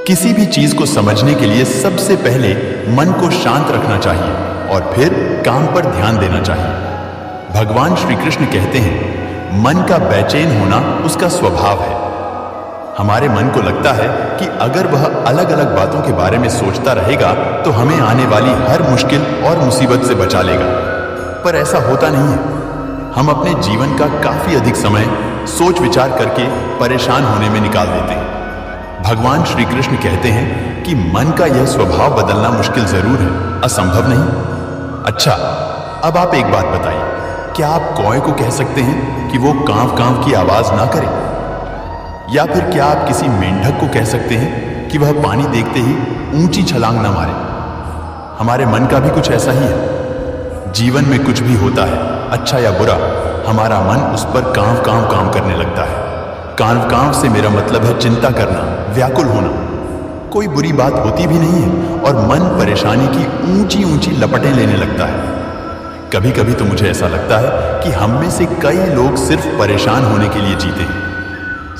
किसी भी चीज को समझने के लिए सबसे पहले मन को शांत रखना चाहिए और फिर काम पर ध्यान देना चाहिए। भगवान श्री कृष्ण कहते हैं, मन का बेचैन होना उसका स्वभाव है। हमारे मन को लगता है कि अगर वह अलग अलग बातों के बारे में सोचता रहेगा तो हमें आने वाली हर मुश्किल और मुसीबत से बचा लेगा, पर ऐसा होता नहीं है। हम अपने जीवन का काफी अधिक समय सोच विचार करके परेशान होने में निकाल देते हैं। भगवान श्री कृष्ण कहते हैं कि मन का यह स्वभाव बदलना मुश्किल जरूर है, असंभव नहीं। अच्छा, अब आप एक बात बताइए, क्या आप कौए को कह सकते हैं कि वो कांव कांव की आवाज ना करे? या फिर क्या आप किसी मेंढक को कह सकते हैं कि वह पानी देखते ही ऊंची छलांग ना मारे? हमारे मन का भी कुछ ऐसा ही है। जीवन में कुछ भी होता है, अच्छा या बुरा, हमारा मन उस पर कांव कांव काम करने लगता है। कांव कांव से मेरा मतलब है चिंता करना, व्याकुल होना। कोई बुरी बात होती भी नहीं है और मन परेशानी की ऊंची ऊंची लपटें लेने लगता है। कभी कभी तो मुझे ऐसा लगता है कि हम में से कई लोग सिर्फ परेशान होने के लिए जीते हैं।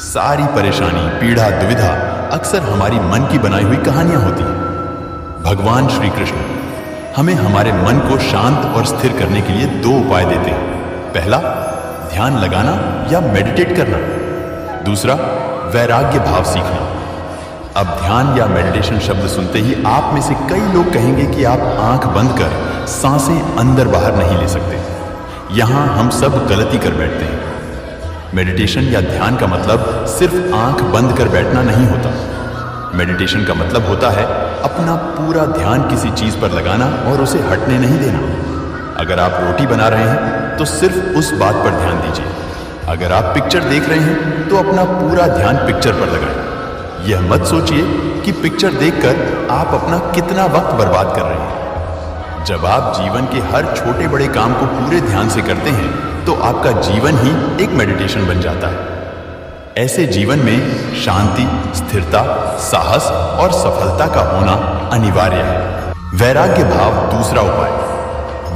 सारी परेशानी, पीड़ा, दुविधा अक्सर हमारी मन की बनाई हुई कहानियां होती हैं। भगवान श्री कृष्ण हमें हमारे मन को शांत और स्थिर करने के लिए दो उपाय देते हैं। पहला, ध्यान लगाना या मेडिटेट करना। दूसरा, वैराग्य भाव सीखना। अब ध्यान या मेडिटेशन शब्द सुनते ही आप में से कई लोग कहेंगे कि आप आंख बंद कर सांसें अंदर बाहर नहीं ले सकते। यहां हम सब गलती कर बैठते हैं। मेडिटेशन या ध्यान का मतलब सिर्फ आंख बंद कर बैठना नहीं होता। मेडिटेशन का मतलब होता है अपना पूरा ध्यान किसी चीज पर लगाना और उसे हटने नहीं देना। अगर आप रोटी बना रहे हैं तो सिर्फ उस बात पर ध्यान दीजिए। अगर आप पिक्चर देख रहे हैं तो अपना पूरा ध्यान पिक्चर पर लगाएं। यह मत सोचिए कि पिक्चर देखकर आप अपना कितना वक्त बर्बाद कर रहे हैं। जब आप जीवन के हर छोटे बड़े काम को पूरे ध्यान से करते हैं तो आपका जीवन ही एक मेडिटेशन बन जाता है। ऐसे जीवन में शांति, स्थिरता, साहस और सफलता का होना अनिवार्य है। वैराग्य भाव दूसरा उपाय।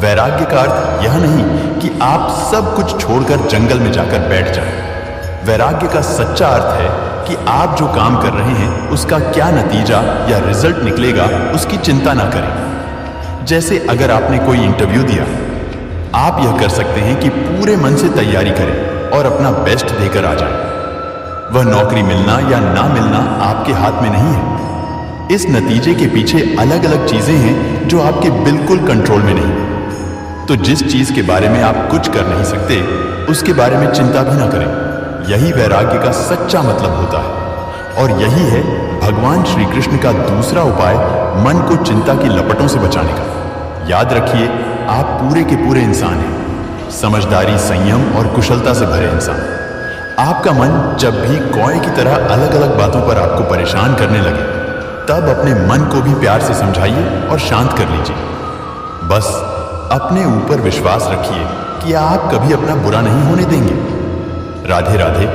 वैराग्य का अर्थ यह नहीं कि आप सब कुछ छोड़कर जंगल में जाकर बैठ जाएं। वैराग्य का सच्चा अर्थ है कि आप जो काम कर रहे हैं उसका क्या नतीजा या रिजल्ट निकलेगा उसकी चिंता ना करें। जैसे अगर आपने कोई इंटरव्यू दिया, आप यह कर सकते हैं कि पूरे मन से तैयारी करें और अपना बेस्ट देकर आ जाएं। वह नौकरी मिलना या ना मिलना आपके हाथ में नहीं है। इस नतीजे के पीछे अलग अलग चीजें हैं जो आपके बिल्कुल कंट्रोल में नहीं। तो जिस चीज के बारे में आप कुछ कर नहीं सकते उसके बारे में चिंता भी ना करें। यही वैराग्य का सच्चा मतलब होता है। और यही है भगवान श्री कृष्ण का दूसरा उपाय, मन को चिंता की लपटों से बचाने का। याद रखिए, आप पूरे के पूरे इंसान हैं, समझदारी, संयम और कुशलता से भरे इंसान। आपका मन जब भी कौए की तरह अलग अलग बातों पर आपको परेशान करने लगे, तब अपने मन को भी प्यार से समझाइए और शांत कर लीजिए। बस अपने ऊपर विश्वास रखिए कि आप कभी अपना बुरा नहीं होने देंगे। राधे राधे।